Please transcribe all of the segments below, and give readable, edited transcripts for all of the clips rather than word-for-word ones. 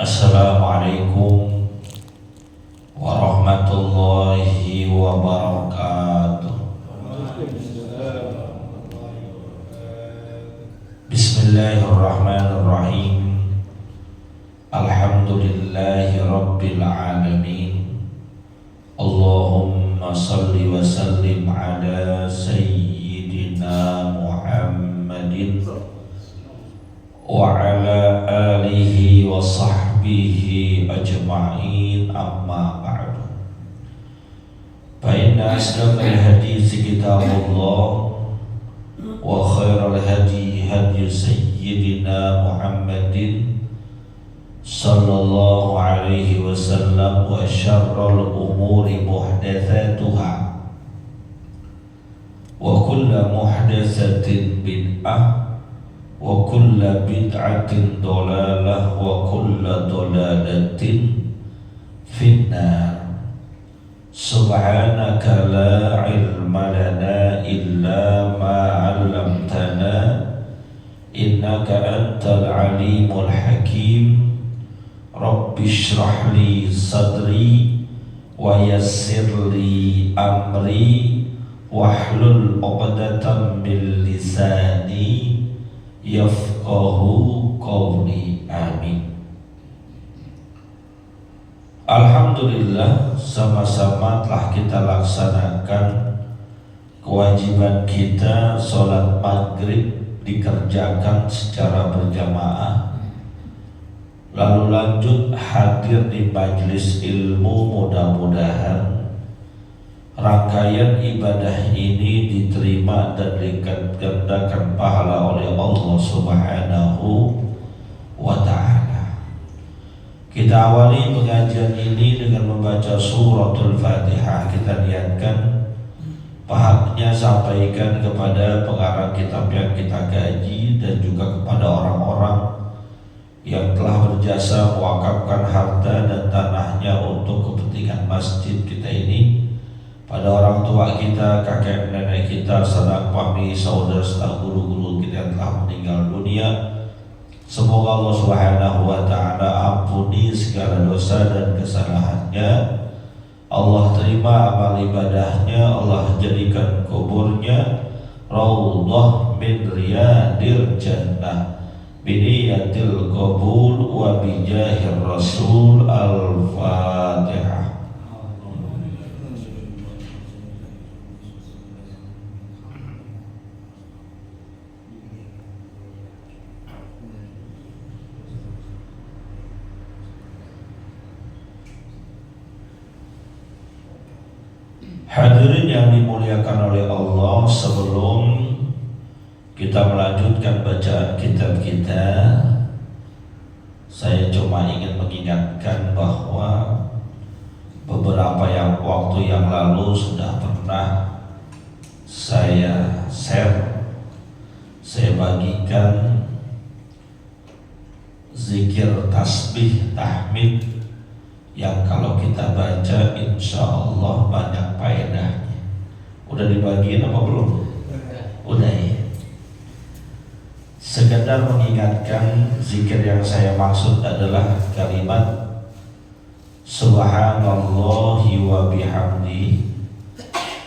Assalamualaikum warahmatullahi wabarakatuh. Bismillahirrahmanirrahim. Alhamdulillahi rabbil alamin. Allahumma salli wa sallim ala sayyidina Muhammadin wa ala alihi wa sahbihi ajma'in, amma ba'du. Fa inna asdaqal hadits kitabullah wa khairal hadi hadi sayyidina Muhammadin sallallahu alaihi wasallam, wa syarrul umuri muhdatsatuha wa kullu muhdatsatin bid'ah wa kullu bid'atin dhalalah wa kullu dhalalatin finnar. Subhanaka la ilma lana illa ma 'allamtana innaka antal alimul hakim. Rabbi shrah li sadri wa yassir li amri wahlul 'uqdatam min lisani yafqahu qawli, amin. Alhamdulillah, sama-sama telah kita laksanakan kewajiban kita sholat maghrib dikerjakan secara berjamaah, lalu lanjut hadir di majelis ilmu. Mudah-mudahan rangkaian ibadah ini diterima dan digandakan pahala oleh Allah Subhanahu wa ta'ala. Kita awali pengajian ini dengan membaca suratul Fatihah. Kita niatkan pahamnya sampaikan kepada pengarang kitab yang kita gaji dan juga kepada orang-orang yang telah berjasa mewakafkan harta dan tanahnya untuk kepentingan masjid kita ini, pada orang tua kita, kakek nenek kita, sanak famili, saudara serta guru-guru kita yang telah meninggal dunia. Semoga Allah Subhanahu wa ta'ala ampuni segala dosa dan kesalahannya. Allah terima amal ibadahnya. Allah jadikan kuburnya raudhah min riyadil jannah biniyatil qabul wa bijahir rasul. Al-Fatihah. Hadirin yang dimuliakan oleh Allah, sebelum kita melanjutkan bacaan kitab kita, saya cuma ingin mengingatkan bahwa beberapa waktu yang lalu sudah pernah saya share, saya bagikan zikir tasbih tahmid yang kalau kita baca insya Allah banyak faedahnya. Udah dibagiin apa belum? Udah ya. Sekedar mengingatkan, zikir yang saya maksud adalah kalimat subhanallahi wa bihamdi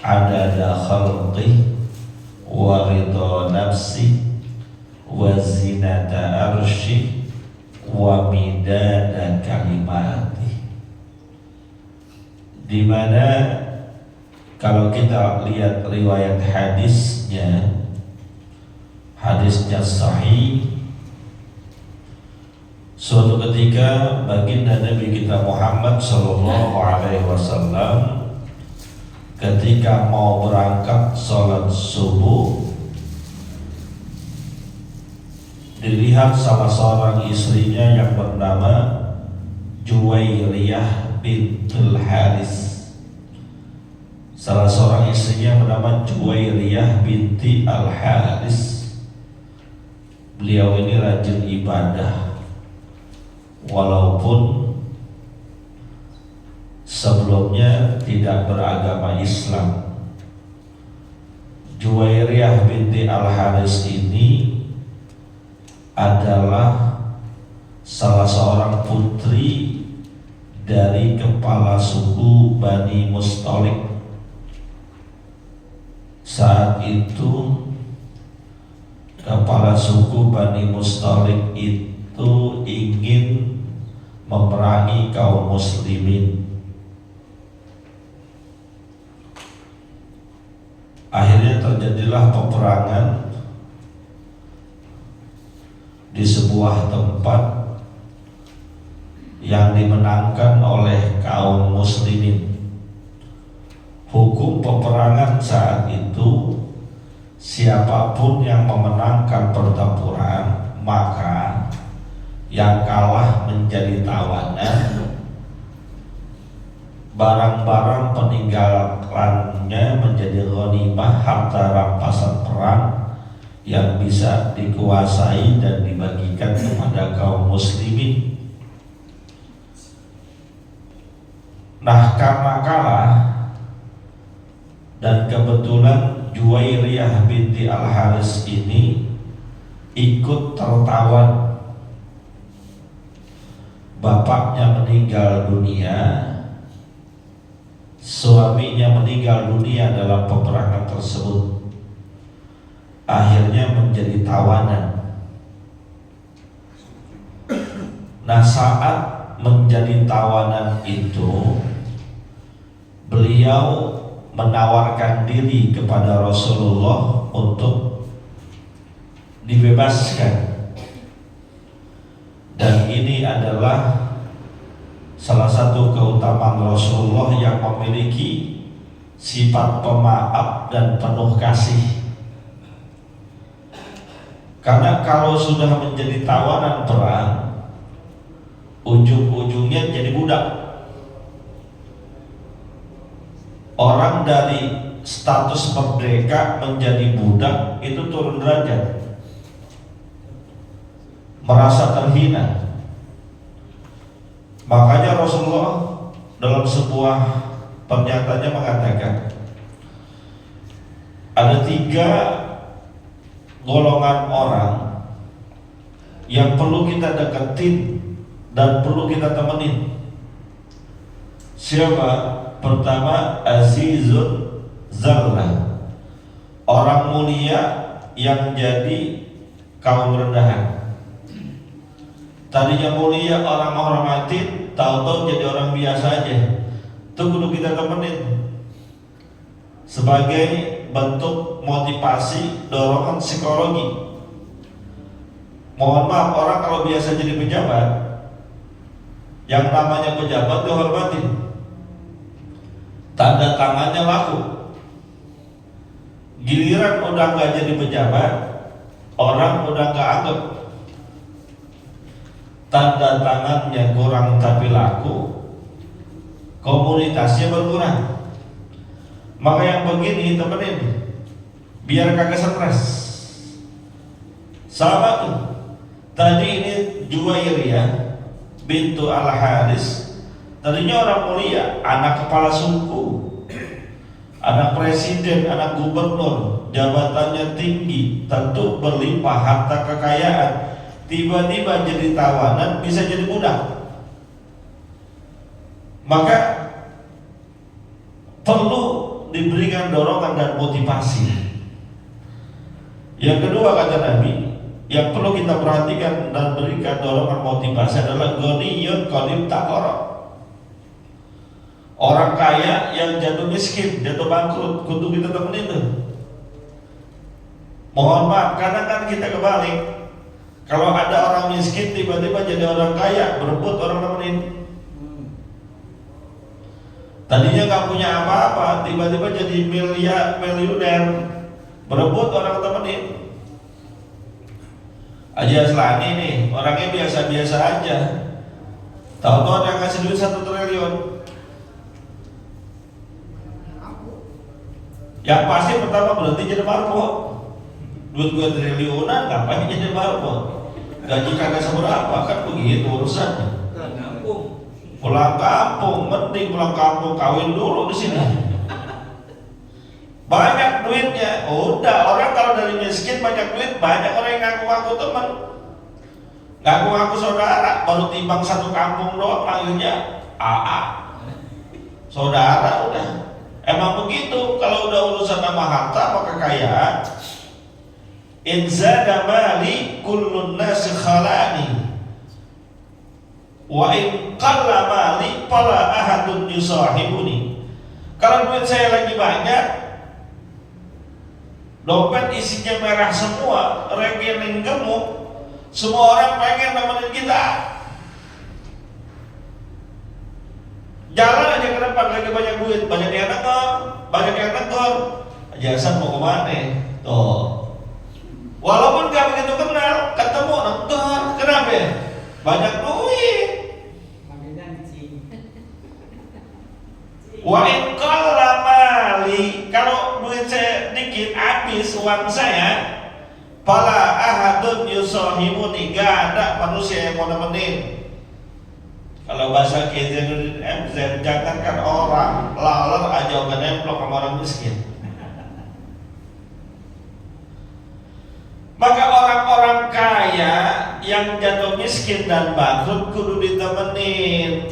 adada khalqi wa ridha nafsi wa zinata arshi wa midada kalimati. Di mana kalau kita lihat riwayat hadisnya sahih, suatu ketika baginda Nabi kita Muhammad sallallahu alaihi wasallam ketika mau berangkat sholat subuh, dilihat salah seorang istrinya yang bernama Juwairiyah bintul Haris. Salah seorang istrinya bernama Juwairiyah binti Al-Haris. Beliau ini rajin ibadah walaupun sebelumnya tidak beragama Islam. Juwairiyah binti Al-Haris ini adalah salah seorang putri dari kepala suku Bani Mustalik. Saat itu kepala suku Bani Mustalik itu ingin memerangi kaum muslimin. Akhirnya terjadilah peperangan di sebuah tempat yang dimenangkan oleh kaum muslimin. Hukum peperangan saat itu, siapapun yang memenangkan pertempuran, maka yang kalah menjadi tawanan. Barang-barang peninggalannya menjadi ghanimah, harta rampasan perang yang bisa dikuasai dan dibagikan kepada kaum muslimin. Nah, karena kalah dan kebetulan Juwairiyah binti Al-Haris ini ikut tertawan. Bapaknya meninggal dunia, suaminya meninggal dunia dalam peperangan tersebut. Akhirnya menjadi tawanan. Nah, saat menjadi tawanan itu, beliau menawarkan diri kepada Rasulullah untuk dibebaskan. Dan ini adalah salah satu keutamaan Rasulullah yang memiliki sifat pemaaf dan penuh kasih. Karena kalau sudah menjadi tawanan perang, ujung-ujungnya jadi budak. Orang dari status merdeka menjadi budak itu turun derajat, merasa terhina. Makanya Rasulullah dalam sebuah pernyataannya mengatakan, ada 3 golongan orang yang perlu kita deketin dan perlu kita temenin. Siapa? Pertama, azizun zallah, orang mulia yang jadi kaum rendahan. Tadinya mulia, orang menghormatin, tahu-tahu jadi orang biasa aja. Itu kudu kita temenin sebagai bentuk motivasi, dorongan psikologi. Mohon maaf, orang kalau biasa jadi pejabat, yang namanya pejabat dihormatin, tanda tangannya laku. Giliran udah nggak jadi pejabat, orang udah nggak anggap, tanda tangannya kurang tapi laku, komunitasnya berkurang. Maka yang begini temenin, biar kagak stres. Sama tuh, tadi ini Juwairiyah bintu Al-Haris, tadinya orang mulia, anak kepala suku, anak presiden, anak gubernur, jabatannya tinggi, tentu berlimpah harta kekayaan. Tiba-tiba jadi tawanan, bisa jadi budak. Maka perlu diberikan dorongan dan motivasi. Yang kedua, kata Nabi, yang perlu kita perhatikan dan berikan dorongan motivasi adalah ghaniyun qadim taqara. Orang kaya yang jatuh miskin, jatuh bangkrut, kudu kita temenin tuh. Mohon maaf, kadang kan kita kebalik. Kalau ada orang miskin tiba-tiba jadi orang kaya, berebut orang temenin. Tadinya nggak punya apa-apa, tiba-tiba jadi miliuner, berebut orang temenin. Haji Aslani nih, orangnya biasa-biasa aja, tahu-tahu ada yang kasih duit 1 triliun. Yang pasti pertama berhenti jadi marbot. Duit gue triliunan, ngapain jadi marbot? Gaji kagak seberapa, kan begitu urusannya. Pulang kampung, mending pulang kampung kawin dulu di sini. Banyak duitnya, udah. Orang kalau dari miskin banyak duit, banyak orang yang ngaku-ngaku teman. ngaku saudara, baru timbang satu kampung doang panggilnya AA. Saudara udah. Emang begitu kalau udah urusan nama harta apa kekayaan. In zada mali kullun nasi khalani wa in qalla mali fala ahadun yusahibuni. Kalau duit saya lagi banyak, dompet isinya merah semua, rekening gemuk, semua orang pengen nemenin kita. Jalan aja ke depan lagi banyak duit, banyak yang negor. Jasa mau kemana? Tuh. Walaupun gak begitu kenal, ketemu negor. Kenapa ya? Banyak duit. Wa in qalla mali, kalau duit saya dikit habis uang saya, fala ahadun yusahibuni, gak ada manusia yang mau nemenin. Kalau bahasa KZN MZ, jangankan orang laler aja udah nemplok sama orang miskin. Maka orang-orang kaya yang jatuh miskin dan bangkrut kudu ditemenin.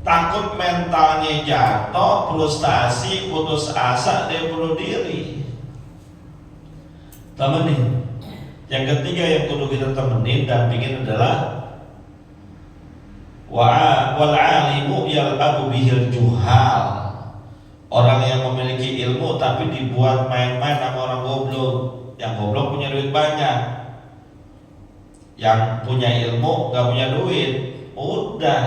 Takut mentalnya jatuh, frustasi, putus asa, dia bunuh diri. Temenin. Yang ketiga yang kudu kita temenin, dampingin adalah wal alimu yal'abu bihil juhal. Orang yang memiliki ilmu tapi dibuat main-main sama orang goblok. Yang goblok punya duit banyak, yang punya ilmu gak punya duit, udah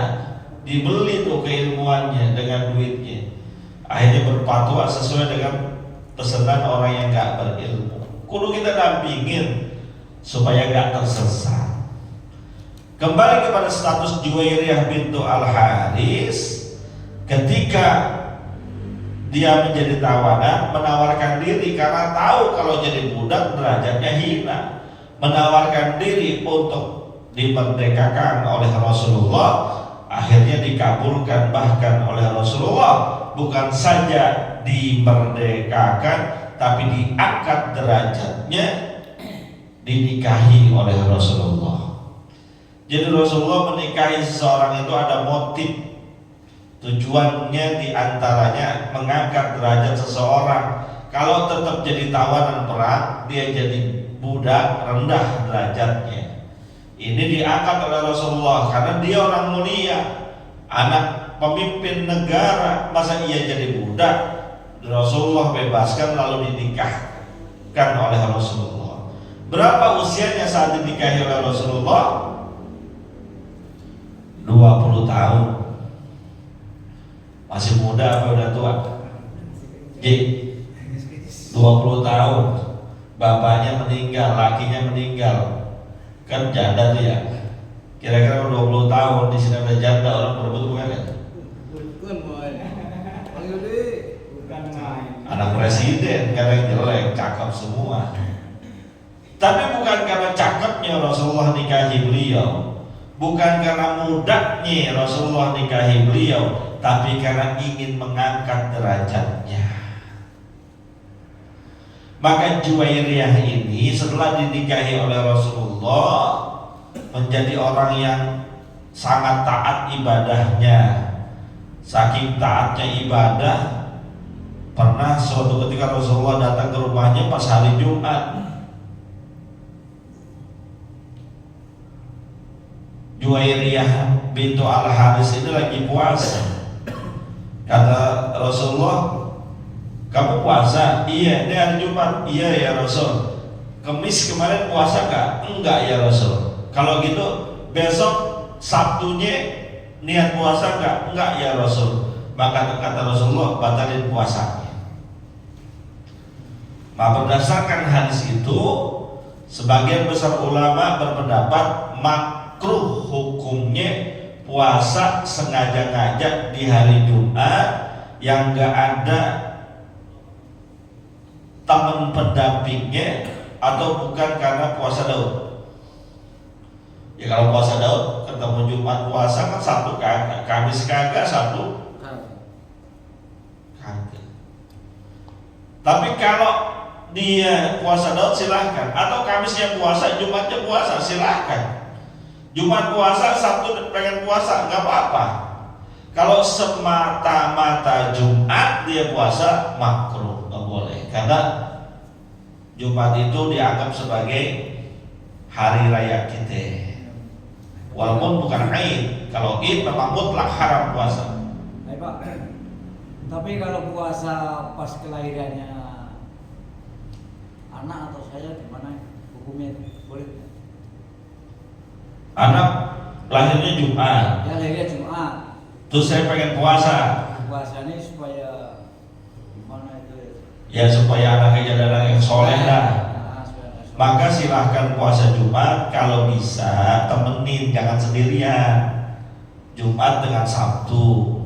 dibeli tuh keilmuannya dengan duitnya. Akhirnya berfatwa sesuai dengan pesanan orang yang gak berilmu. Kudu kita dampingin supaya gak tersesat. Kembali kepada status Juwairiyah bintu Al-Haris, ketika dia menjadi tawanan, menawarkan diri karena tahu kalau jadi budak derajatnya hina, menawarkan diri untuk dimerdekakan oleh Rasulullah, akhirnya dikabulkan bahkan oleh Rasulullah. Bukan saja dimerdekakan, tapi diangkat derajatnya, dinikahi oleh Rasulullah. Jadi Rasulullah menikahi seseorang itu ada motif, tujuannya diantaranya mengangkat derajat seseorang. Kalau tetap jadi tawanan perang, dia jadi budak, rendah derajatnya. Ini diangkat oleh Rasulullah karena dia orang mulia, anak pemimpin negara. Masa ia jadi budak? Rasulullah bebaskan lalu dinikahkan oleh Rasulullah. Berapa usianya saat dinikahi oleh Rasulullah? 20 tahun. Masih muda apa udah tua? 20 tahun. Bapaknya meninggal, lakinya meninggal. Kan janda tuh ya. Kira-kira 20 tahun di sini ada janda, orang berebut bukan ya? Anak presiden kadang jelek, cakep semua. Tapi bukan karena cakepnya Rasulullah nikahi beliau, bukan karena mudanya Rasulullah nikahi beliau, tapi karena ingin mengangkat derajatnya. Maka Juwairiyah ini setelah dinikahi oleh Rasulullah menjadi orang yang sangat taat ibadahnya. Saking taatnya ibadah, pernah suatu ketika Rasulullah datang ke rumahnya pas hari Jumat. Juwairiyah bintu Al-Haris ini lagi puasa. Kata Rasulullah, kamu puasa? Iya, ini hari Jumat. Iya ya Rasul. Kemis kemarin puasa gak? Enggak ya Rasul. Kalau gitu besok Sabtunya niat puasa gak? Enggak ya Rasul. Maka kata Rasulullah, batalin puasanya. Nah, berdasarkan hadis itu, sebagian besar ulama berpendapat makruh hukumnya puasa sengaja ngajak di hari Jumat yang gak ada teman pendampingnya atau bukan karena puasa Daud. Ya kalau puasa Daud ketemu Jumat puasa kan satu kagak, Kamis kagak, satu kagak. Tapi kalau dia puasa Daud silahkan, atau Kamisnya puasa, Jumatnya puasa silahkan. Jumat puasa, Sabtu pengen puasa, nggak apa-apa. Kalau semata-mata Jumat dia puasa, makruh, nggak boleh. Karena Jumat itu dianggap sebagai hari raya kita. Walaupun bukan Id. Kalau Id memang mutlak haram puasa. Baik Pak. Tapi kalau puasa pas kelahirannya anak atau saya gimana hukumnya itu? Boleh? Anak lahirnya Jumat. Ya lahirnya Jumat. Terus saya pengen puasa. Puasanya supaya gimana itu? Ya supaya anaknya jadi anak yang soleh dah. Maka silahkan puasa Jumat, kalau bisa temenin, jangan sendirian. Jumat dengan Sabtu,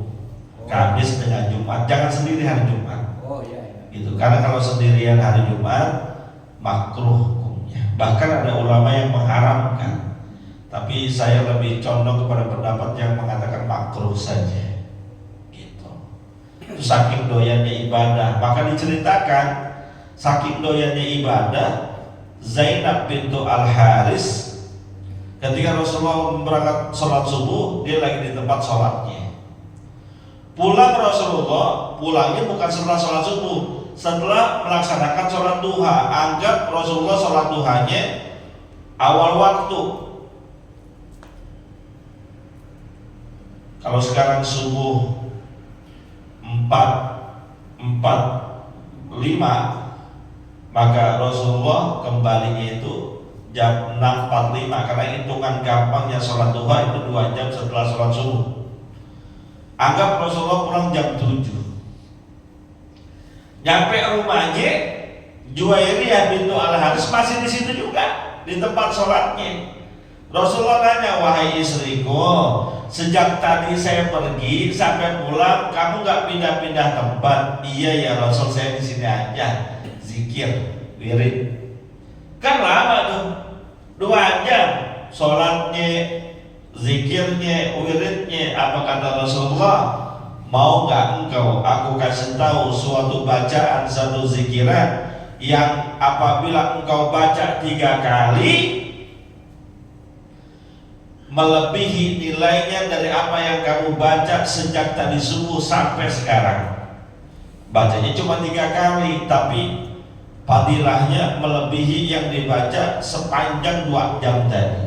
Kamis dengan Jumat, jangan sendiri hari Jumat. Oh iya. Gitu. Karena kalau sendirian hari Jumat makruh hukumnya. Bahkan ada ulama yang mengharamkan. Tapi saya lebih condong kepada pendapat yang mengatakan makruh saja. Gitu. Saking doyannya ibadah, maka diceritakan saking doyannya ibadah, Zainab bintu Al-Haris ketika Rasulullah berangkat sholat subuh, dia lagi di tempat sholatnya. Pulang Rasulullah, pulangnya bukan setelah sholat subuh, setelah melaksanakan sholat duha. Anggap Rasulullah sholat duhanya awal waktu. Kalau sekarang subuh 4:45, maka Rasulullah kembalinya itu jam 6.45, karena hitungan gampangnya sholat duha itu 2 jam setelah sholat subuh. Anggap Rasulullah pulang jam 7. Nyampe rumahnya, Juwairiyah bintu Al-Haris masih di situ juga, di tempat sholatnya. Rasulullah nanya, wahai istriku, sejak tadi saya pergi sampai pulang, kamu nggak pindah-pindah tempat? Iya ya Rasul, saya di sini aja. Zikir, wirid, kan lama tuh 2 jam sholatnya, zikirnya, wiridnya. Apa kata Rasulullah? Mau nggak engkau aku kasih tahu suatu bacaan, satu zikiran yang apabila engkau baca 3 kali melebihi nilainya dari apa yang kamu baca sejak tadi subuh sampai sekarang. Bacanya cuma 3 kali, tapi fadilahnya melebihi yang dibaca sepanjang 2 jam tadi.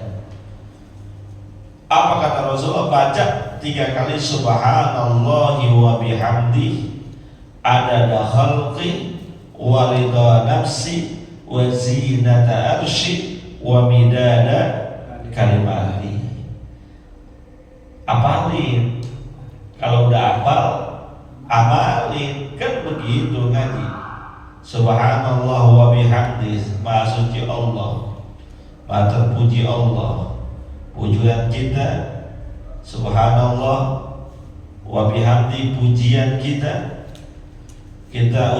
Apa kata Rasulullah? Baca 3 kali subhanallahi wa bihamdi adada khalqi wa ridha nafsi wa zinata arsy wa midada kalimati. Apalin. Kalau udah hafal, amalin. Kan begitu ngaji. Subhanallah wa bihamdi, maha suci Allah, maha terpuji Allah. Pujian kita subhanallah wa bihamdi, pujian kita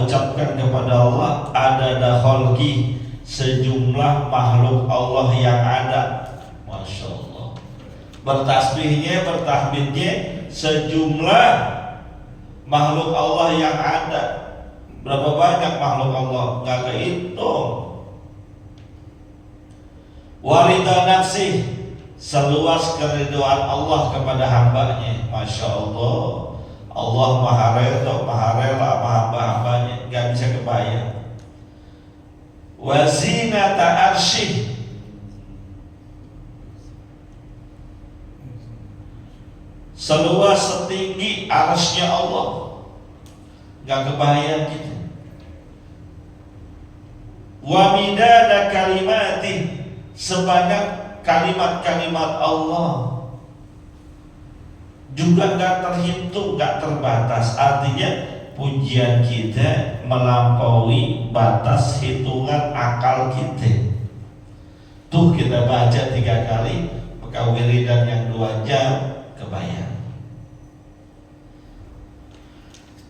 ucapkan kepada Allah adada khalqi, sejumlah makhluk Allah yang ada. Masya Allah. Bertasbihnya, bertahmidnya sejumlah makhluk Allah yang ada. Berapa banyak makhluk Allah? Nggak kehitung. Warida nafsih, seluas keriduan Allah kepada hambanya. Masya Allah. Allah maha redha, maha rela sama hamba-hambanya, nggak bisa kebayang. Wazinata arsyih, seluas setinggi arsy-Nya Allah, nggak kebayang kita. Wa midada kalimati, sebanyak kalimat-kalimat Allah, juga nggak terhitung, nggak terbatas. Artinya pujian kita melampaui batas hitungan akal kita. Tuh kita baca 3 kali, maka wiridan yang 2 jam kebayang.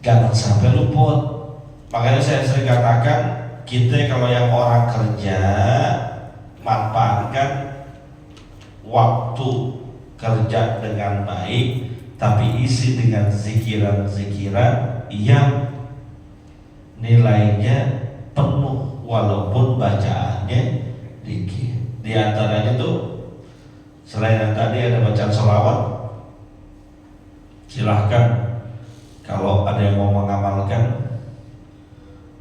Jangan sampai luput. Makanya saya sering katakan, kita kalau yang orang kerja, manfaatkan waktu kerja dengan baik, tapi isi dengan zikiran-zikiran yang nilainya penuh walaupun bacaannya dikit. Di antaranya tuh Selain yang tadi ada bacaan sholawat, silahkan kalau ada yang mau mengamalkan.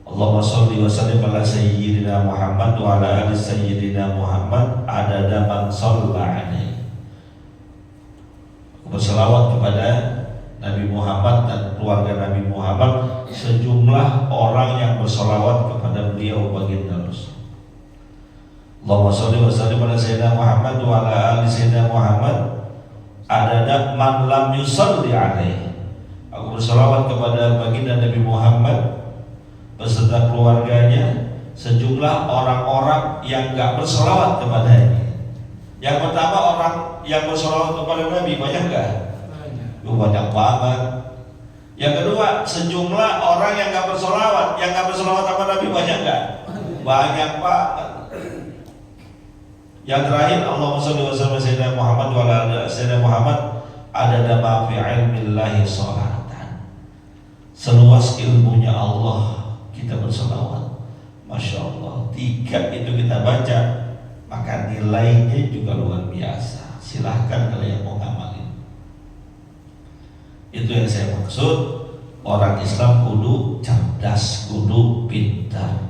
Allahumma sholli wa sallim ala sayyidina Muhammad wa ala ali sayyidina Muhammad adada man shalla alaihi. Berselawat kepada Nabi Muhammad dan keluarga Nabi Muhammad sejumlah orang yang berselawat kepada beliau baginda Rasul. Allahumma sholli wa sallim ala sayyidina Muhammad wa ala ali sayyidina Muhammad adada man lam yusalli alaihi. Aku berselawat kepada baginda Nabi Muhammad beserta keluarganya sejumlah orang-orang yang enggak berselawat kepadanya. Yang pertama, orang yang berselawat kepada Nabi banyak enggak? Banyak banget. Yang kedua, sejumlah orang yang enggak berselawat, kepada Nabi banyak enggak? Banyak banget. Yang terakhir, Allahumma sholli wa sallim ala sayyidina Muhammad wa ala sayyidina Muhammad adada ma fi ilmillahi sholatan. Seluas ilmunya Allah kita berselawat. Masya Allah, 3 itu kita baca, maka nilainya juga luar biasa. Silahkan kalau yang mau ngamalin. Itu yang saya maksud. Orang Islam kudu cerdas, kudu pintar.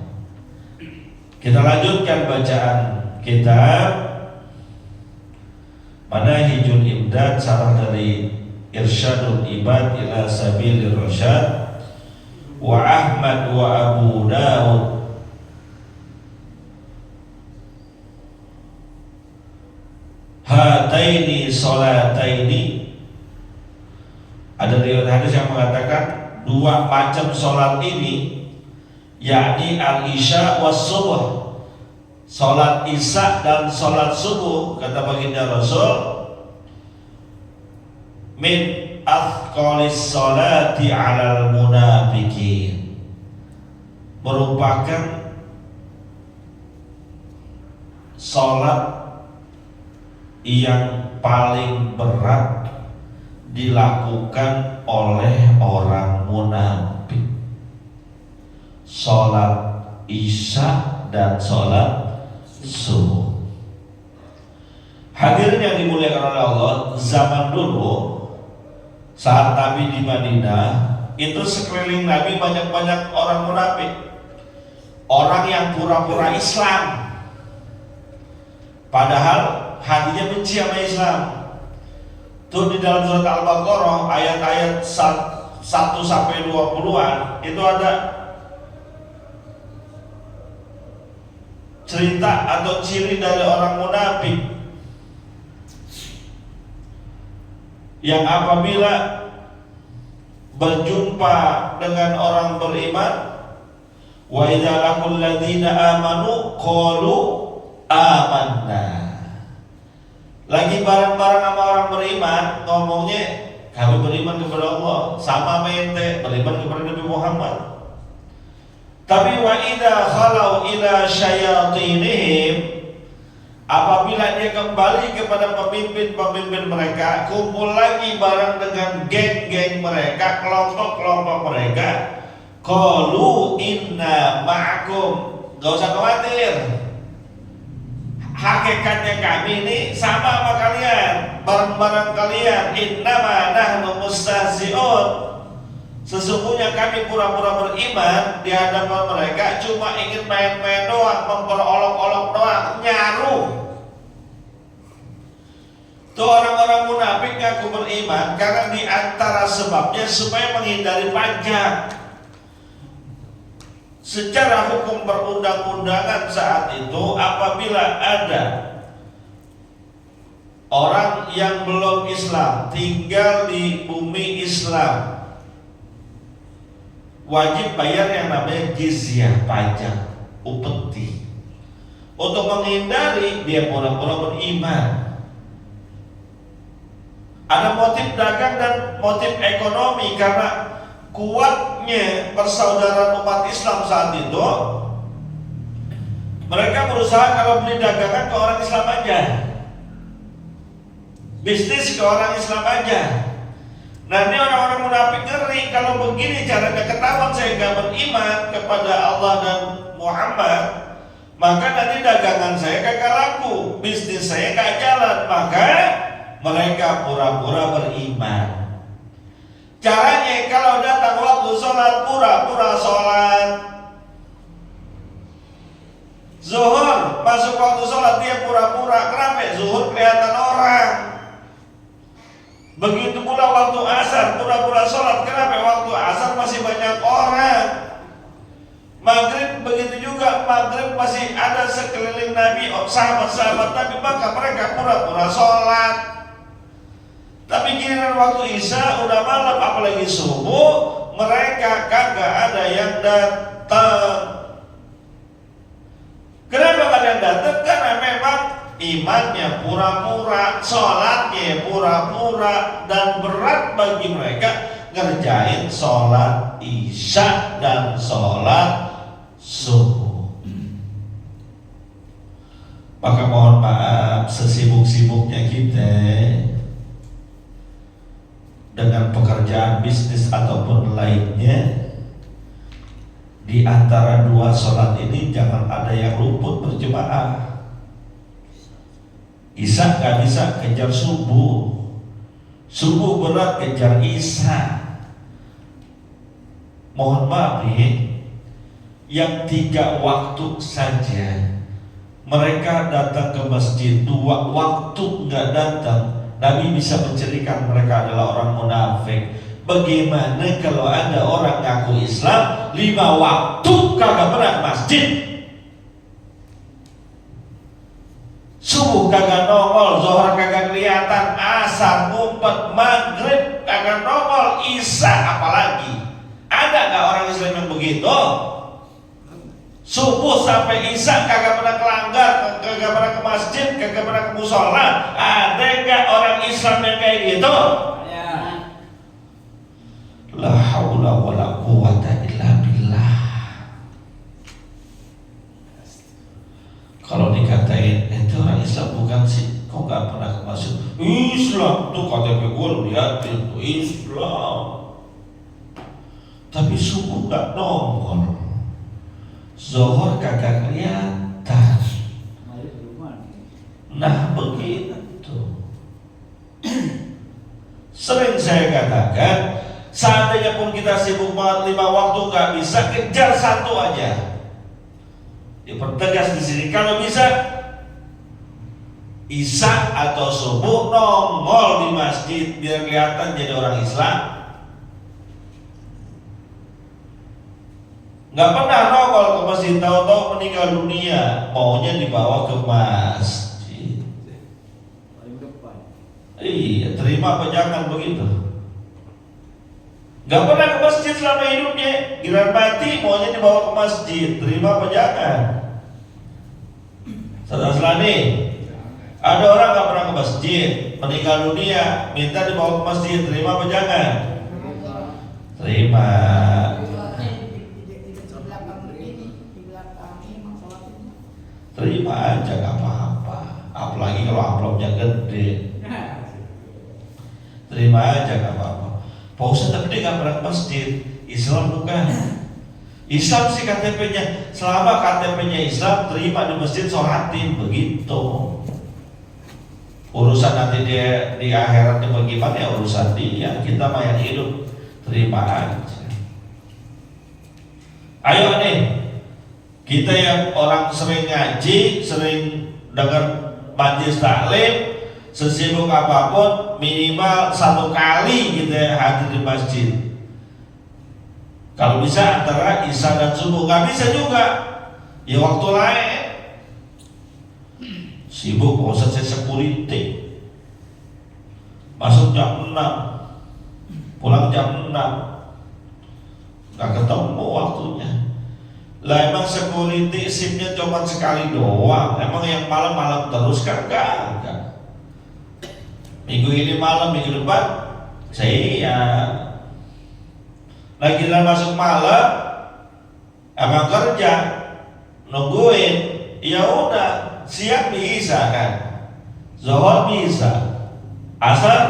Kita lanjutkan bacaan kitab Manahijul Imdad, sarah dari Irsyadul Ibad ila Sabilir Rasyad wa Ahmad wa Abu Dawud. Hataini sholataini, ada riwayat hadis yang mengatakan 2 macam sholat ini, yakni al-isya was subuh, sholat isya dan sholat subuh, kata baginda Rasul, min athqalis sholati alal munafiqin, merupakan sholat yang paling berat dilakukan oleh orang munafik. Sholat isya dan sholat subuh. Hadirin yang dimuliakan oleh Allah, zaman dulu saat Nabi di Madinah, itu sekeliling Nabi banyak-banyak orang munafik, orang yang pura-pura Islam, padahal hatinya benci sama Islam. Tuh di dalam surat Al-Baqarah ayat-ayat 1-20-an itu ada cerita atau ciri dari orang munafik yang apabila berjumpa dengan orang beriman, wa idza laqul ladzina amanu qalu amanna. Lagi bareng-bareng sama orang beriman, ngomongnya kami beriman kepada Allah, sama mente beriman kepada Nabi Muhammad. Tapi wa idza khalau ila syayatinihim, apabila dia kembali kepada pemimpin-pemimpin mereka, kumpul lagi bareng dengan geng-geng mereka, kelompok-kelompok mereka, qalu inna ma'akum, gak usah khawatir, hakikatnya kami ini sama sama kalian, bareng-bareng kalian. Innama nahnu mustahzi'un, sesungguhnya kami pura-pura beriman di hadapan mereka, cuma ingin main-main doang, memperolok-olok doang, nyaru. Tuh orang-orang munafik ngaku beriman karena di antara sebabnya supaya menghindari pajak. Secara hukum perundang-undangan saat itu, apabila ada orang yang belum Islam tinggal di bumi Islam, wajib bayar yang namanya jizyah, pajak, upeti. Untuk menghindari dia pura-pura beriman. Ada motif dagang dan motif ekonomi, karena kuatnya persaudaraan umat Islam saat itu, mereka berusaha kalau beli dagangan ke orang Islam aja, bisnis ke orang Islam aja. Nah ini orang-orang munafik ngeri, kalau begini caranya ketahuan saya gak beriman kepada Allah dan Muhammad, maka nanti dagangan saya kagak laku, bisnis saya gak jalan. Maka mereka pura-pura beriman. Caranya kalau datang waktu sholat, pura-pura sholat. Zuhur, masuk waktu sholat dia pura-pura. Kenapa? Zuhur kelihatan orang. Begitu pula waktu asar, pura-pura sholat. Kenapa? Waktu asar masih banyak orang. Maghrib begitu juga, maghrib masih ada sekeliling Nabi, sahabat-sahabat Nabi, maka mereka pura-pura sholat. Tapi giliran waktu Isya udah malam, apalagi subuh, mereka kagak ada yang datang. Kenapa gak ada yang datang? Karena memang imannya pura-pura, sholatnya pura-pura, dan berat bagi mereka ngerjain sholat Isya dan sholat subuh. Maka mohon maaf, sesibuk-sibuknya kita dengan pekerjaan bisnis ataupun lainnya, di antara dua sholat ini jangan ada yang luput berjemaah. Isya gak bisa kejar subuh, subuh berat kejar Isya. Mohon maaf nih, yang 3 waktu saja mereka datang ke masjid, 2 waktu nggak datang, Nabi bisa mencirikan mereka adalah orang munafik. Bagaimana kalau ada orang ngaku Islam 5 waktu kagak pernah ke masjid? Subuh kagak nongol, zuhur kagak kelihatan, asar ngumpet, maghrib kagak nongol, Isya apalagi. Ada nggak orang Islam yang begitu? Subuh sampai Isya kagak pernah kelanggar, kagak pernah ke masjid, kagak pernah ke musola. Ada nggak orang Islam yang kayak gitu? Ya. La haula wala quwata illa billah. Kalau dikatain itu orang Islam bukan sih, kok nggak pernah ke masjid? Islam tuh KTP gue liatin tuh Islam. Tapi subuh nggak nongol, zuhur kagak kelihatan. Nah begitu. Sering saya katakan, seandainya pun kita sibuk banget 5 waktu nggak bisa, kejar 1 aja. Dipertegas di sini, kalau bisa Isya atau subuh nongol di masjid biar kelihatan jadi orang Islam. Nggak pernah nongol ke masjid, tahu-tahu meninggal dunia, maunya dibawa ke masjid. Iya, terima apa jangan begitu? Nggak pernah ke masjid selama hidupnya, giliran mati maunya dibawa ke masjid, terima apa jangan? Setelah nih, ada orang nggak pernah ke masjid, meninggal dunia, minta dibawa ke masjid, terima apa jangan? Terima. Terima aja gak apa-apa, apalagi kalau amplopnya gede. Terima aja gak apa-apa. Pak Ustadz tapi dia gak pernah ke masjid. Islam bukan. Islam sih KTP-nya, selama KTP-nya Islam, terima di masjid, sholatin, begitu. Urusan nanti dia di akhiratnya bagaimana ya urusan dia, kita mah yang hidup terima aja. Ayo nih, kita yang orang sering ngaji, sering dengar majelis taklim, sesibuk apapun minimal 1 kali kita hadir di masjid. Kalau bisa antara Isya dan subuh, nggak bisa juga ya waktu lain. Sibuk bosan saya security, masuk jam 6, pulang jam 6, nggak ketemu waktunya. Lah emang security shiftnya cuma sekali doang. Emang yang malam-malam terus kan enggak. Minggu ini malam, minggu depan saya lagi masuk malam, emang kerja nungguin. Ya udah, siang bisa kan, zuhur bisa, asar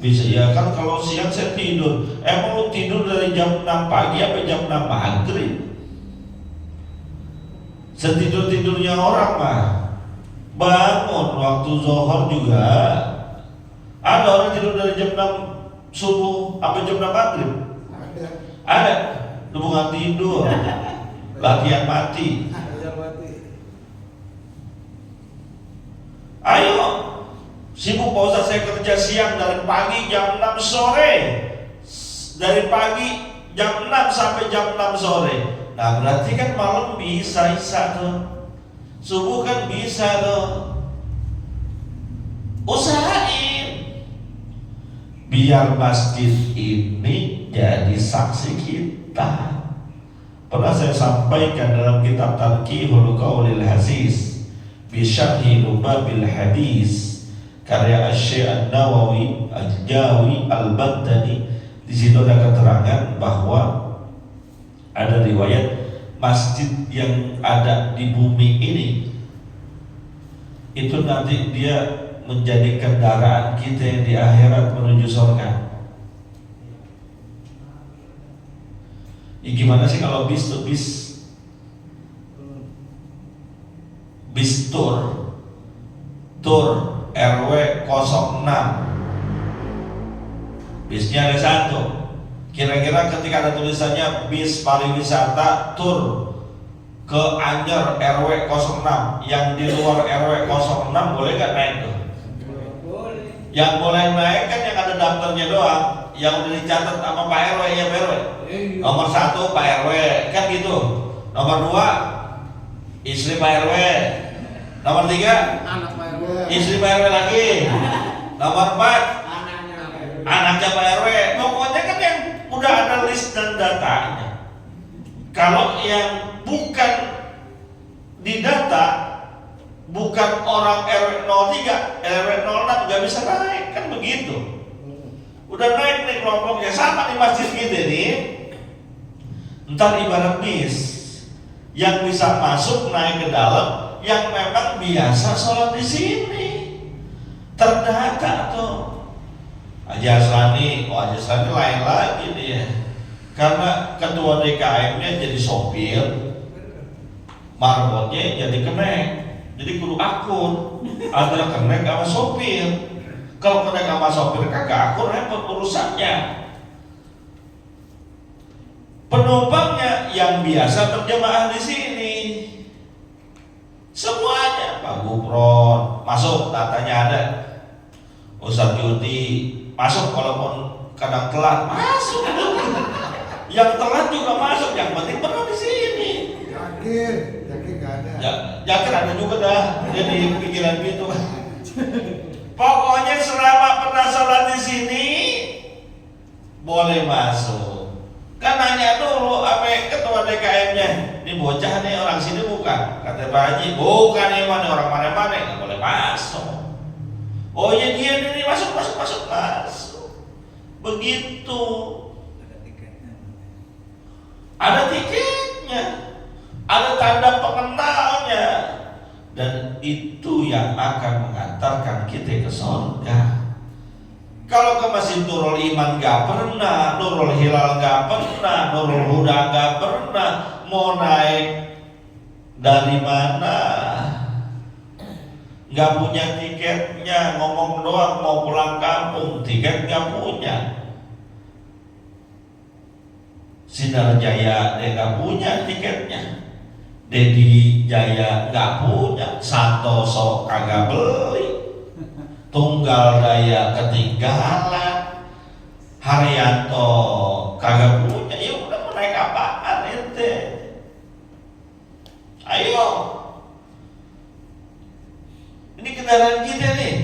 bisa. Ya kan kalau siang saya tidur. Emang lu tidur dari jam 6 pagi sampai jam 6 maghrib? Setidur-tidurnya orang mah bangun waktu zuhur juga. Ada orang tidur dari jam 6 subuh sampai jam 6 maghrib. Ada. Lu bukan tidur, latihan mati. Ayo, sibuk Pak Ustaz, saya kerja siang dari pagi jam 6 sore. Dari pagi jam 6 sampai jam 6 sore. Nah berarti kan malam bisa tuh. Subuh kan bisa tuh. Usahain biar masjid ini jadi saksi kita. Pernah saya sampaikan dalam kitab Tanqihul Qaulil Hasis bi Syarhi Lubabil Hadis karya Asy-Syaikh An-Nawawi Al-Jawi Al-Badani. Di situ ada keterangan bahwa ada riwayat masjid yang ada di bumi ini itu nanti dia menjadi kendaraan kita yang di akhirat menuju surga. Ya gimana sih kalau bis tur RW 06, bisnya ada satu. Kira-kira ketika ada tulisannya bis pariwisata tur ke Anyer RW 06, yang di luar RW 06 boleh gak naik tuh? Boleh. Yang boleh naik kan yang ada daftarnya doang, yang udah dicatat sama Pak RW ya Pak RW. Nomor 1 Pak RW kan gitu. Nomor 2 istri Pak RW. Nomor 3 Anak Pak RW. istri Pak RW lagi. Nomor 4 anaknya Pak RW. Pokoknya kan yang udah ada list dan datanya. Kalau yang bukan di data, bukan orang RW 03, RW 06 nggak bisa naik, kan begitu. Udah naik nih kelompoknya, sama di masjid kita nih. Ntar ibarat bis yang bisa masuk naik ke dalam, yang memang biasa sholat di sini, terdata tuh. Haji Aslani, Haji Aslani lain lagi dia, karena ketua DKM-nya jadi sopir, marbotnya jadi kenek, jadi kudu akur antara kenek sama sopir. Kalau kenek sama sopir kagak akur, repot urusannya. Penumpangnya yang biasa berjamaah di sini, semuanya Pak Gupron masuk, datanya ada. Ustadz Yudi masuk, kalaupun kadang telat masuk. Yang telat juga masuk, yang penting pernah di sini. Yakin gak ada. Yakin ada juga dah, dia di pikiran gitu. Pokoknya selama pernah sholat di sini boleh masuk. Kan nanya dulu sama ketua DKM-nya, ini bocah nih orang sini bukan? Kata Pak Haji, bukan emang orang mana-mana, nggak boleh masuk. Oh ya dia ini masuk. Begitu. Ada tiketnya, ada tanda pengenalnya, dan itu yang akan mengantarkan kita ke surga. Kalau ke Masjid Nurul Iman gak pernah, Nurul Hilal gak pernah, Nurul Huda gak pernah, mau naik dari mana? Gak punya tiketnya, ngomong doang mau pulang kampung, tiket gak punya. Sinar Jaya dia gak punya tiketnya, Dedi Jaya gak punya, Santoso kagak beli, Tunggal Daya ketinggalan, Haryanto kagak punya. Ya udah, mau naik apaan ente? Ayo, ini kendaraan kita nih.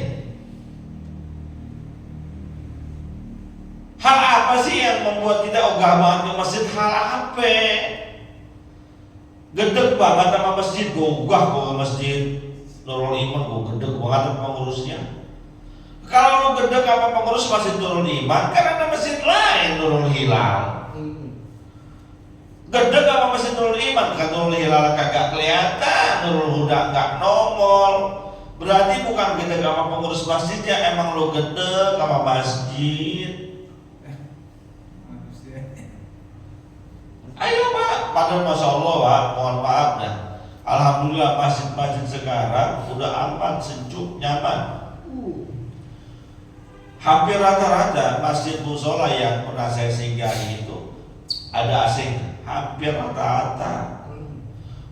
Hal apa sih yang membuat kita ogah banget ke masjid? Hal apa? Gedeg banget sama masjid, gogah ke masjid Nurul Iman, gue gedeg banget sama pengurusnya. Kalau lu gedeg sama pengurus masjid Nurul Iman, kan ada masjid lain Nurul Hilal. Gedeg sama masjid Nurul Iman, kan Nurul Hilal kagak kelihatan, Nurul Huda gak nongol. Berarti bukan gedeg sama pengurus masjidnya, emang lu gedeg sama masjid. Ayo Pak, padahal Masya Allah Pak, mohon maaf dah, Alhamdulillah masjid-masjid sekarang udah aman, sejuk, nyaman. Hampir rata-rata masjid musola yang pernah saya singgahi itu ada AC, hampir rata-rata.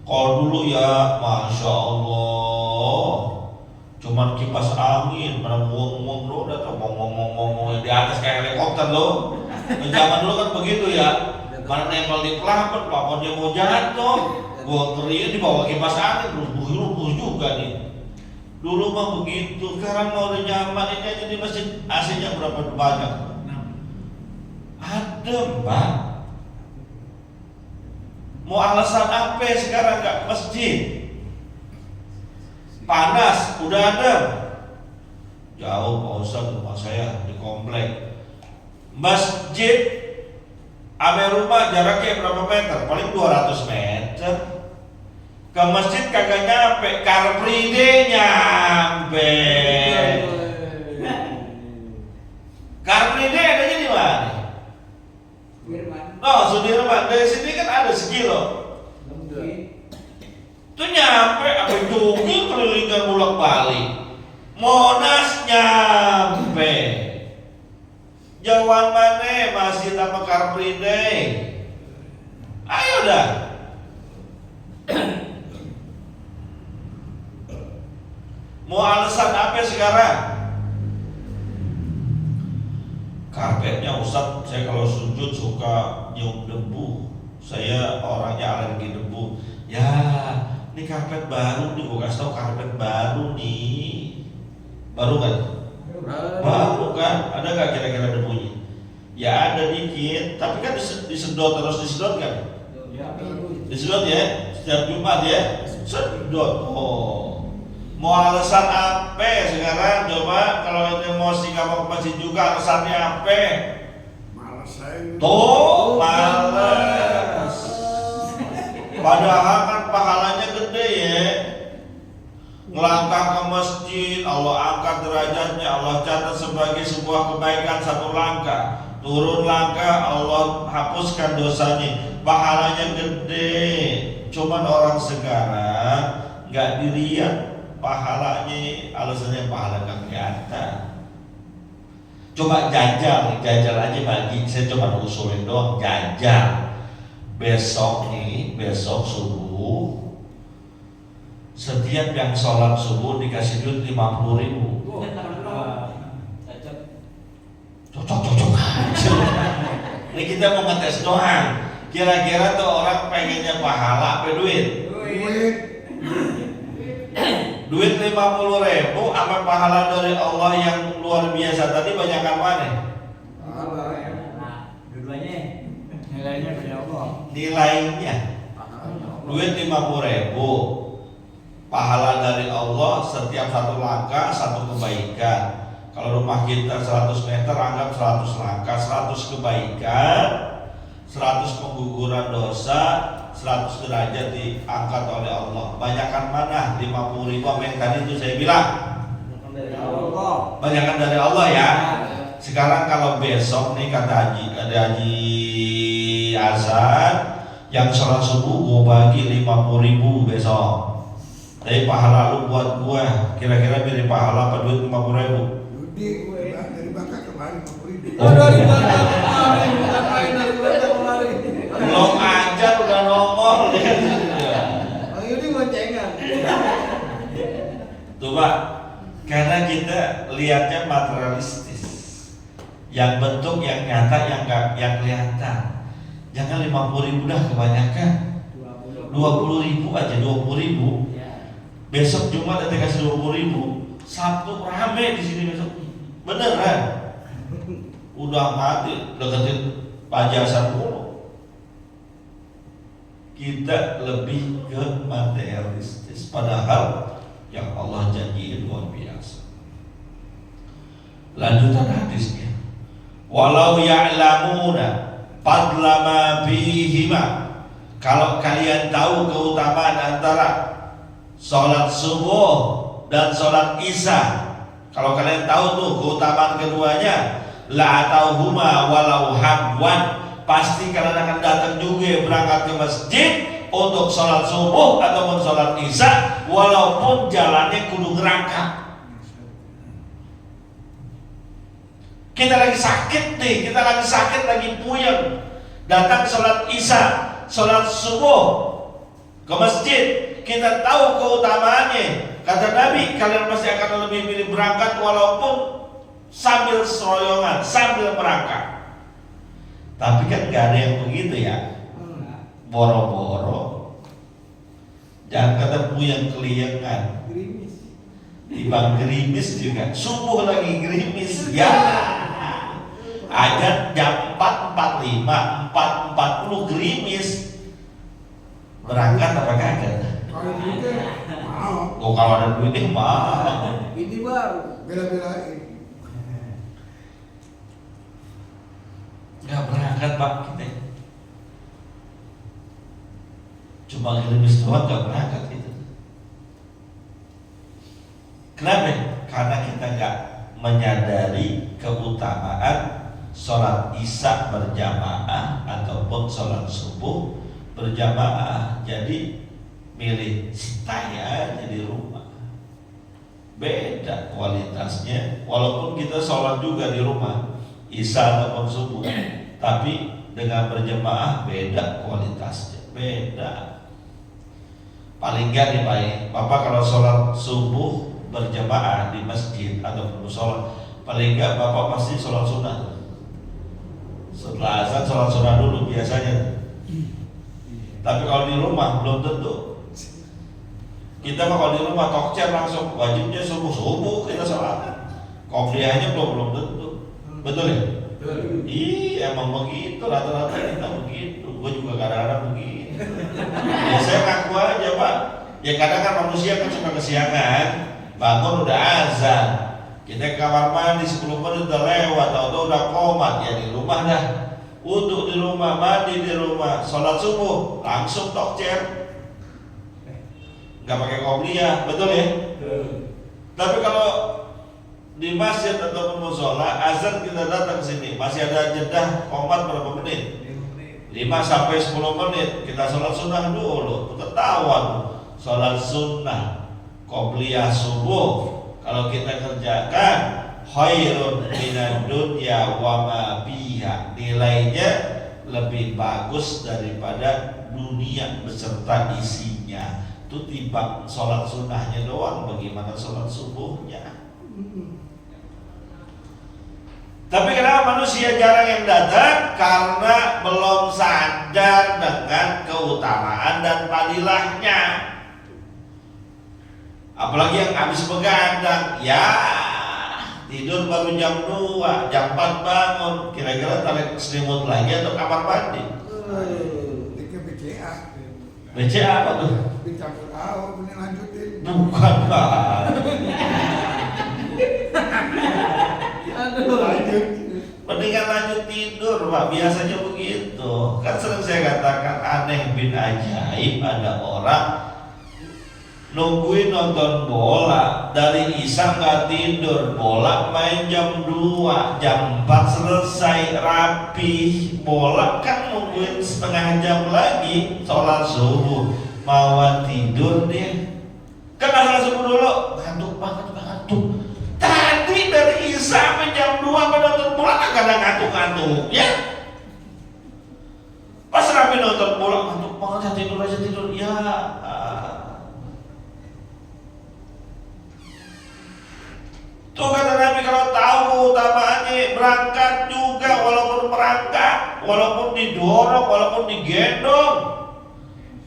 Kalau dulu ya, masya Allah, cuman kipas angin, mana buang-buang doang, atau ngomong-ngomong di atas kayak helikopter loh. Zaman dulu kan begitu ya, mana nempel di plafonnya mau jatuh, gua ngeri di bawah kipas angin, rubuh juga nih. Dulu mah begitu, sekarang mau udah nyaman ini aja di masjid, AC-nya berapa banyak? Adem, Pak. Mau alasan apa sekarang nggak ke masjid? Panas, udah adem. Jauh Pak Ustaz, rumah saya di komplek. Masjid ame rumah jaraknya berapa meter? Paling 200 meter. Ke masjid kagak nyampe, Car Free Day nyampe. Car Free Day adanya di mana? Oh, Sudirman, dari sini kan ada sekilo. Itu nyampe, apa jungkir kelilingan bolak-balik. Monas nyampe. Jauhan mana masih sama Car Free Day? Ayo dah. Mau alasan apa sekarang? Karpetnya Ustaz, saya kalau sujud suka nyium debu. Saya orangnya alergi debu. Ya, ini karpet baru nih, gue kasih tau karpet baru nih. Baru kan? Baru kan? Ada gak kira-kira debunya? Ya ada dikit, tapi kan disedot terus disedot kan? Disedot ya, setiap Jumat ya, sedot. Oh, mau alasan apa sekarang? Coba kalau itu mau singgah mau ke masjid juga alasannya apa? Malas saya. Tuh, malas. Padahal kan pahalanya gede ya. Ngelangkah ke masjid, Allah angkat derajatnya, Allah catat sebagai sebuah kebaikan satu langkah. Turun langkah, Allah hapuskan dosanya. Pahalanya gede. Cuman orang sekarang nggak dilihat pahalanya, alasannya pahala nggak kelihatan. Coba jajal aja bagi, saya coba usulin doang, jajal. Besok subuh, setiap yang sholat subuh dikasih duit 50.000. Cocok aja. Ini kita mau ngetes doang. Kira-kira tuh orang pengennya pahala apa duit? Duit 50.000 apa pahala dari Allah yang luar biasa tadi banyakan mana? Dua-duanya nilainya dari Allah. Nilainya duit 50.000, pahala dari Allah setiap satu langkah satu kebaikan. Kalau rumah kita 100 meter anggap 100 langkah, 100 kebaikan, 100 pengguguran dosa, 100 derajat diangkat oleh Allah. Banyakan mana? 50.000 yang tadi itu saya bilang. Banyakan dari Allah ya. Sekarang kalau besok nih kata Haji Azan, yang sholat subuh gue bagi 50.000 besok. Tapi pahala lu buat gue kira-kira mirip pahala apa duit 50.000? Dari Bangka kemarin 50.000. Dari Bangka kemarin. Belum aja udah nongol. Ini boncengan. Tuh Pak, karena kita lihatnya materialistis, yang bentuk, yang nyata, yang kelihatan. Jangan 50.000 dah kebanyakan. 20.000 aja, 20.000. Besok Jumat ada kasih 20.000. Sabtu rame di sini besok. Beneran. Udah mati deketin pajasan mulu. Kita lebih ke materialistis, padahal yang Allah janjiin luar biasa. Lanjutan hadisnya. Walau ya'lamuna fadla ma fihima. Kalau kalian tahu keutamaan antara sholat subuh dan sholat isya, kalau kalian tahu tuh keutamaan keduanya, la atauhuma walau habwan, pasti kalian akan datang juga berangkat ke masjid untuk sholat subuh ataupun sholat isya, walaupun jalannya kudu ngerangkak. Kita lagi sakit nih, lagi puyeng, datang sholat isya, sholat subuh ke masjid, kita tahu keutamaannya. Kata Nabi, kalian pasti akan lebih pilih berangkat walaupun sambil seroyongan, sambil merangkak. Tapi kan gak ada yang begitu ya, boro-boro. Jangan kata puyeng keliengan, timbang gerimis juga. Subuh lagi gerimis, ya. Aja jam 4.45, 4.40 gerimis. Berangkat apa kagak? Kalau duitnya mau. Oh, kalau ada duitnya mau. Ini baru. Bela-belain. Nggak berangkat Pak kita. Cuma gerimis doang nggak berangkat gitu. Kenapa? Karena kita nggak menyadari keutamaan sholat isya berjamaah ataupun sholat subuh berjamaah. Jadi milih stay aja di rumah. Beda kualitasnya. Walaupun kita sholat juga di rumah isya ataupun subuh, tapi dengan berjamaah beda kualitasnya. Beda. Paling nggak nih Pak, Bapak kalau sholat subuh berjamaah di masjid ataupun musola, paling nggak Bapak pasti sholat sunnah. Setelah azan sholat sunnah dulu biasanya. Tapi kalau di rumah belum tentu. Kita mah kalau di rumah tokcer langsung, wajibnya subuh kita sholat. Qobliyahnya belum tentu. Betul ya? Betul. Iya emang begitu, rata-rata kita begitu. Gue juga kadang-kadang begitu. Ya saya ngaku aja Pak. Ya kadang kan manusia kan suka kesiangan, bangun udah azan, kita ke kamar mandi 10 menit udah lewat, atau udah komat. Ya di rumah dah, wudhu di rumah, mandi di rumah, sholat subuh langsung tokcer, nggak pakai qobliyah, betul ya? Tapi kalau di masjid ataupun musola, azan kita datang ke sini, masih ada jeda komat berapa menit? 5 sampai 10 menit. Kita sholat sunnah dulu, ketahuan sholat sunnah qobliyah subuh kalau kita kerjakan khairun minad dunya wa ma fiha, nilainya lebih bagus daripada dunia beserta isinya. Itu timbang sholat sunnahnya doang, bagaimana sholat subuhnya? Tapi kenapa manusia jarang yang datang? Karena belum sadar dengan keutamaan dan fadilahnya. Apalagi yang habis begadang, ya tidur baru jam 2, jam 4 bangun, kira-kira tarik selimut lagi atau kamar mandi? Ini BCA. BCA apa tuh? Dicampur awal, ini lanjutin. Bukan Pak. Lanjut. Mendingan lanjut tidur Pak, biasanya begitu. Kan sering saya katakan aneh bin ajaib, ada orang nungguin nonton bola dari isya nggak tidur, bola main jam 2, jam 4 selesai rapi, bola kan nungguin setengah jam lagi sholat subuh, mau tidur dia kan sholat subuh dulu, ngantuk banget. Tadi dari isya sampai jam 2 nonton bola kan gak ada ngantuk ya. Pas rapi nonton bola ngantuk banget, ya tidur ya. Tuh kata Nabi, kalau tahu keutamaannya berangkat juga, walaupun merangkak, walaupun didorong, walaupun digendong,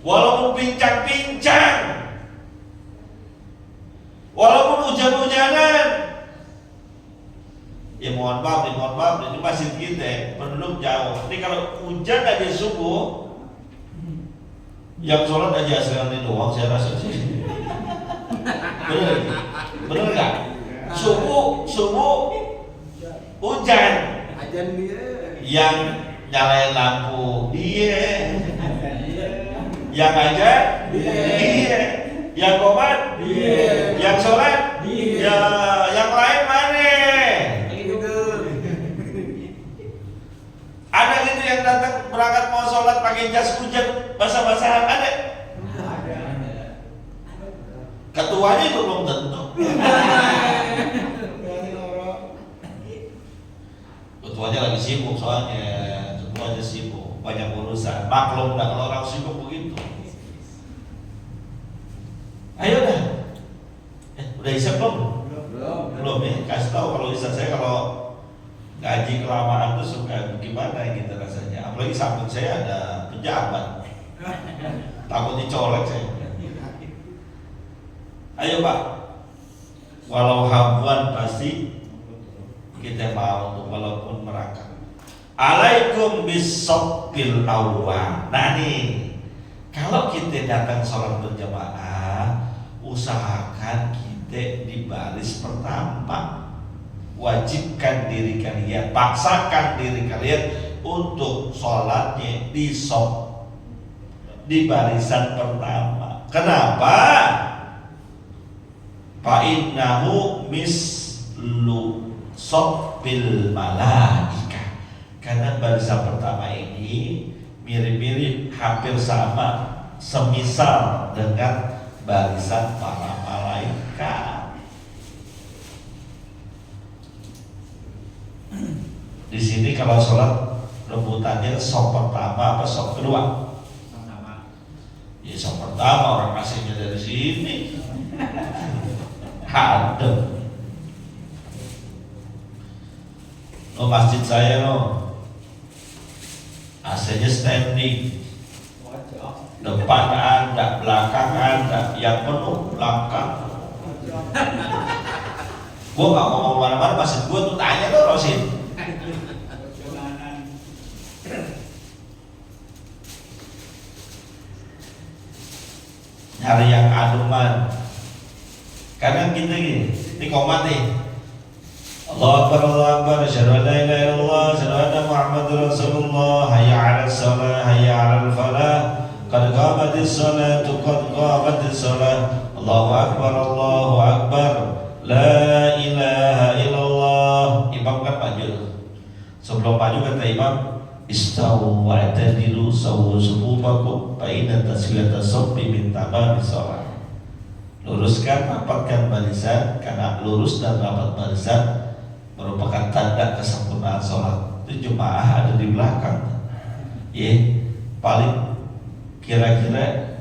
walaupun pincang-pincang, walaupun hujan-hujanan. Ya mohon maaf ini masjid kita penduduk jauh. Ini kalau hujan aja subuh, yang sholat aja asli doang saya rasa sih. Bener nggak? Subuh hujan, Ajan dia. yang nyalain lampu dia, yang ajan dia, yang komat dia, yang sholat dia, yang lain mana? Ada gitu yang datang berangkat mau sholat pakai jas hujan, basah-basahan ada. Ketuanya itu belum tentu. Ketuanya lagi sibuk soalnya, ketuanya sibuk, banyak urusan. Maklum dah kalau orang sibuk begitu. Ayo dah. Udah isap belum? Belum ya. Kasih tahu kalau isap saya kalau gaji kelamaan tuh suka gimana gitu rasanya. Apalagi samping saya ada pejabat. Takut dicolek saya. Ayo Pak. Walau habuan pasti kita mau untuk walaupun merangkak. Alaikum bisabbil awwal. Nah nih, kalau kita datang sholat berjamaah, usahakan kita di baris pertama. Wajibkan diri kalian, paksakan diri kalian untuk sholatnya di barisan pertama. Kenapa? Fa'innahu mislu sabbil malaika. Karena barisan pertama ini mirip-mirip, hampir sama, semisal dengan barisan para malaikat. Di sini kalau sholat rebutannya sop pertama apa sop kedua? Ya sop pertama, orang aslinya dari sini. Hadem. Masjid saya AC-nya standing. Depan ada, belakang ada, yang penuh belakang. Gua nggak mau kemana-mana, masjid gua tuh tanya tuh Rosin. Nyari yang ademan. Karena kita ini komat nih. Allahu Akbar, Allahu Akbar, asyhadu an la ilaha illallah, asyhadu anna Muhammadar Rasulullah, hayya 'alas shalah, hayya 'alal falah, qad qamatis salatu, qad qamatis salah. Allahu Akbar, Allahu Akbar, la ilaha illallah. Imam kan maju. Sebelum maju kata imam, istawu wa'tadilu sawu sufufakum fa inna taswiyata sabbi min tamamis shalah. Luruskan, rapatkan barisan, karena lurus dan rapat barisan merupakan tanda kesempurnaan sholat. Itu jemaah ada di belakang. Ya, paling kira-kira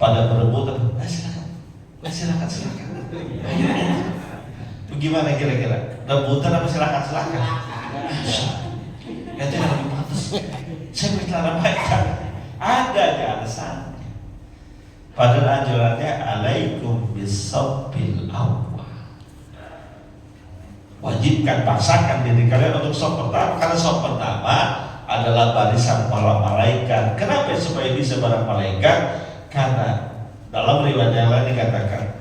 pada berebut, silakan. Bagaimana kira-kira? Rebutan apa silakan? Itu yang lebih pantas. Saya berkelana baik kan? Ada di alasan. Pada anjurannya alaikum bisabbil awwal. Wajibkan, paksakan diri kalian untuk saf pertama, karena saf pertama adalah barisan para malaikat. Kenapa? Supaya bisa bareng malaikat. Karena dalam riwayat yang lain dikatakan,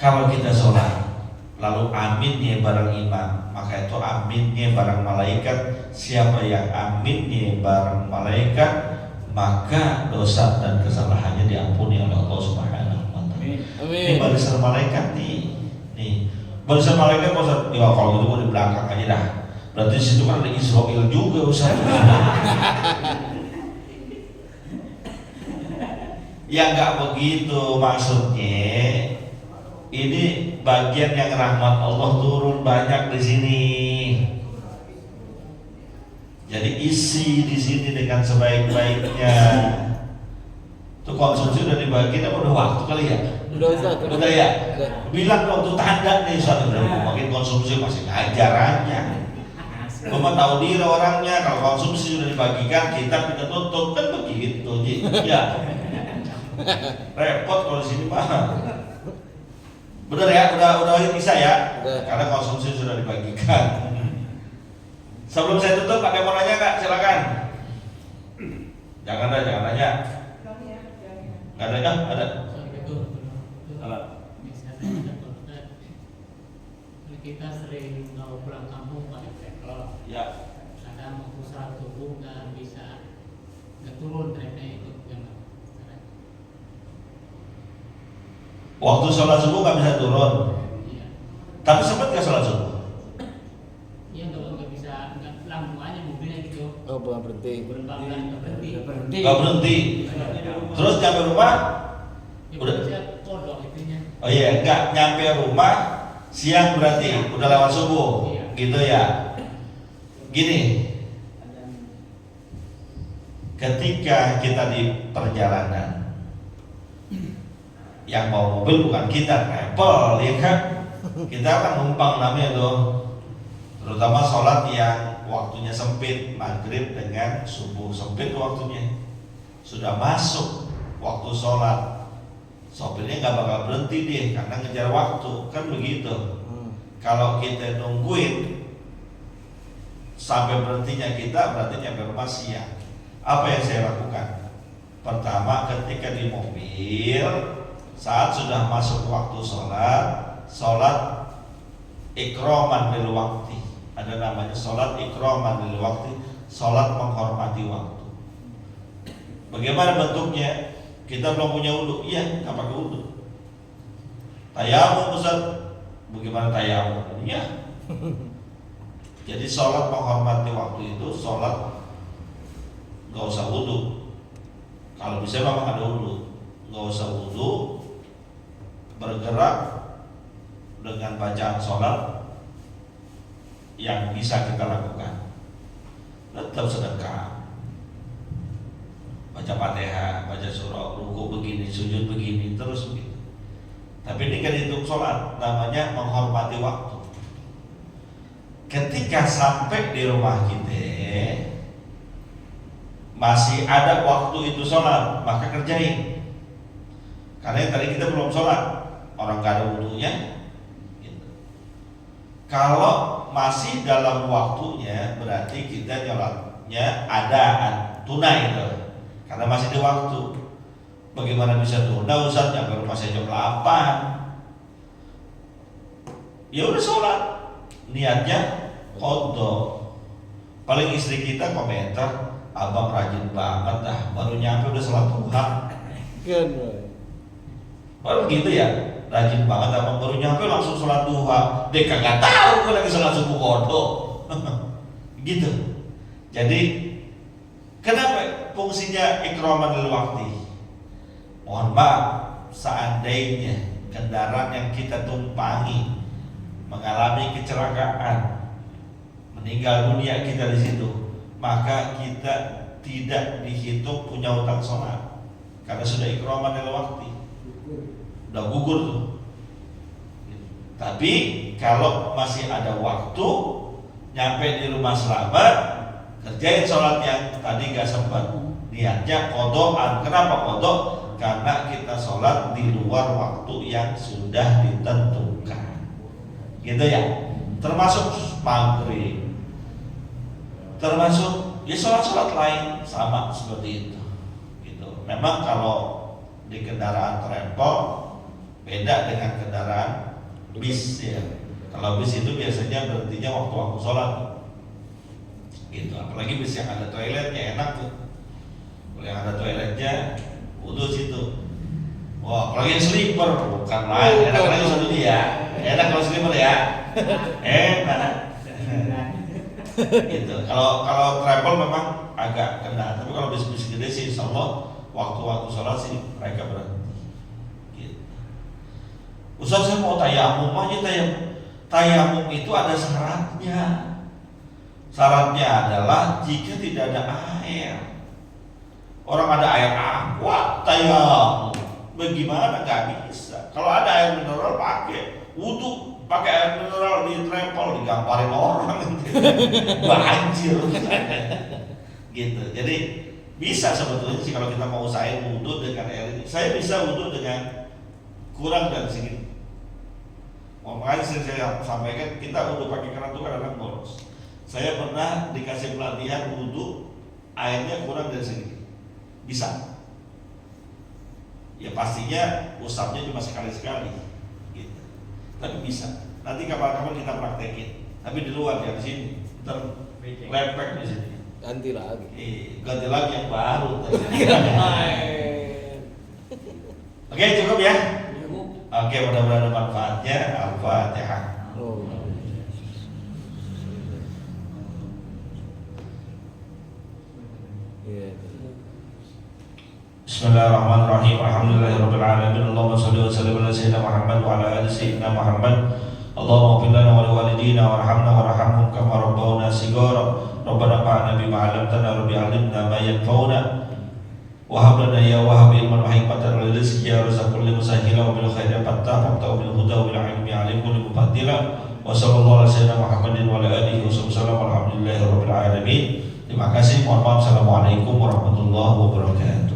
kalau kita sholat lalu aminnya bareng imam, maka itu aminnya bareng malaikat. Siapa yang aminnya bareng malaikat, maka dosa dan kesalahannya diampuni oleh Allah Subhanahu wa taala. Ini barisan malaikat nih. Barisan malaikat Ustaz, ya kalau gitu gua di belakang aja dah. Berarti situ kan ada Israel juga Ustaz. Ya enggak begitu maksudnya. Ini bagian yang rahmat Allah turun banyak di sini. Jadi isi di sini dengan sebaik-baiknya. Itu konsumsi udah dibagi, apa udah waktu kali ya? Udah ya. Bilang dong tuh tanda nih, Ustaz, udah makin konsumsi masih ngajar aja. Cuma tahu diri orangnya, kalau konsumsi sudah dibagikan, kita pindah tutup kan begitu, ya. Repot kalau di sini Pak. Bener ya, udah bisa ya, karena konsumsi sudah dibagikan. Sebelum saya tutup, ada yang mau nanya nggak? Silakan. Jangan nanya. Nggak ada kan? Ada. Kita sering kalau pulang kampung pakai travel. Ya. Kadang mau sholat subuh nggak bisa, nggak turun trennya itu gimana? Waktu sholat subuh nggak bisa turun. Iya. Tapi sempat nggak sholat subuh? Iya, nggak bisa, nggak langsung aja mobilnya gitu. Oh, bukan berhenti. berhenti. Berhenti. Nggak berhenti. Terus nyampe rumah, Udah kodok itunya. oh iya, enggak nyampe rumah siang berarti udah lewat subuh, Iya. gitu ya. Gini, ketika kita di perjalanan, yang bawa mobil bukan kita, travel, ya kan? Kita kan numpang namanya tuh, terutama sholat yang waktunya sempit, maghrib dengan subuh sempit waktunya, sudah masuk waktu sholat. Sopirnya nggak bakal berhenti deh karena ngejar waktu, kan begitu. Kalau kita nungguin sampai berhentinya kita, berarti nyampe rumah siang. Apa yang saya lakukan? Pertama, ketika di mobil, saat sudah masuk waktu sholat ikroman lil wakti. Ada namanya sholat ikroman lil wakti, sholat menghormati waktu. Bagaimana bentuknya? Kita belum punya wudu, iya, nggak pakai wudu. Tayamum, Ustaz, bagaimana tayamum? Iya. Jadi sholat menghormati waktu itu sholat nggak usah wudu. Kalau bisa memang ada wudu, nggak usah wudu, bergerak dengan bacaan sholat yang bisa kita lakukan. Tetap sedekah, baca Fatihah, baca surah, ruku begini, sujud begini, terus begitu. Tapi ini kan hitung sholat, namanya menghormati waktu. Ketika sampai di rumah kita masih ada waktu itu sholat, maka kerjain. Karena yang tadi kita belum sholat, orang gak ada wudunya gitu. Kalau masih dalam waktunya, berarti kita nyolatnya ada tunai itu. Karena masih di waktu. Bagaimana bisa tunda, Ustaz? Nyampe rumah saya jam 8. Ya udah sholat, niatnya qadha. Paling istri kita komentar, abang rajin banget dah, baru nyampe udah sholat duha. Kan. Baru gitu ya, rajin banget abang baru nyampe langsung sholat duha. Dia kagak tahu gue lagi sholat subuh qadha. Gitu. Jadi kenapa fungsinya ikraman lil waktu? Mohon maaf, seandainya kendaraan yang kita tumpangi mengalami kecelakaan, meninggal dunia kita di situ, maka kita tidak dihitung punya utang sholat karena sudah ikraman lil waktu, udah gugur tuh. Tapi kalau masih ada waktu, nyampe di rumah selamat, kerjain sholat yang tadi gak sempat. Niatnya qadha. Kenapa qadha? Karena kita sholat di luar waktu yang sudah ditentukan. Gitu ya. Termasuk maghrib, termasuk ya sholat-sholat lain sama seperti itu. Gitu. Memang kalau di kendaraan travel beda dengan kendaraan bis ya. Kalau bis itu biasanya berhentinya waktu-waktu sholat. Gitu. Apalagi bis yang ada toiletnya enak tuh. Kalau yang ada toiletnya wudhu situ. Wah, apalagi yang sleeper bukan lain. Enak lagi satu dia. Enak kalau sleeper ya. Enak. Gitu. Kalau travel memang agak kena. Tapi kalau bis-bis gede sih, insya Allah waktu-waktu sholat sih mereka berhenti. Gitu. Ustaz, saya mau tayamum aja. Tayamum itu ada syaratnya. Syaratnya adalah jika tidak ada air. Orang ada air aqua, tayamum. Bagaimana? Gak bisa. Kalau ada air mineral pakai wudu, pakai air mineral di travel, digamparin orang gitu. Banjir. Gitu. Jadi bisa sebetulnya sih kalau kita mau usahain wudu dengan air ini. Saya bisa wudu dengan kurang dari segini. Makanya saya sampaikan kita wudu pakai keran itu kadang-kadang boros. Saya pernah dikasih pelatihan wudu airnya kurang dari segini. Bisa. Ya pastinya usapnya cuma sekali-sekali gitu. Tapi bisa. Nanti kapan-kapan kita praktekin. Tapi di luar ya, di sini. Terlepek di sini. Ganti lagi. Ganti lagi yang baru. Oke, cukup ya. Oke, mudah-mudahan ada manfaatnya. Al-Fatihah. Oh. Iya. Bismillahirrahmanirrahim. Alhamdulillahirabbil alamin. Allahumma shalli wa sallim ala sayyidina Muhammad wa ala ali sayyidina Muhammad. Allahumma ighfir lana wa liwalidina warhamna warhamhum kama rabbawna shighara. Rabbana fa'alna bima 'allamtana rabbi 'allimna ma yanfa'una. Wa hab lana ya wahhab ilman wa hikmatan wa rizqi ya razzaqul musahhila wa bil khairi fattah wa bil huda wa bil 'ilmi 'alim kulli mufaddila. Wa sallallahu ala sayyidina Muhammadin wa ala alihi wasallam. Alhamdulillahirabbil alamin. Terima kasih. Mohon maaf. Assalamualaikum warahmatullahi wabarakatuh.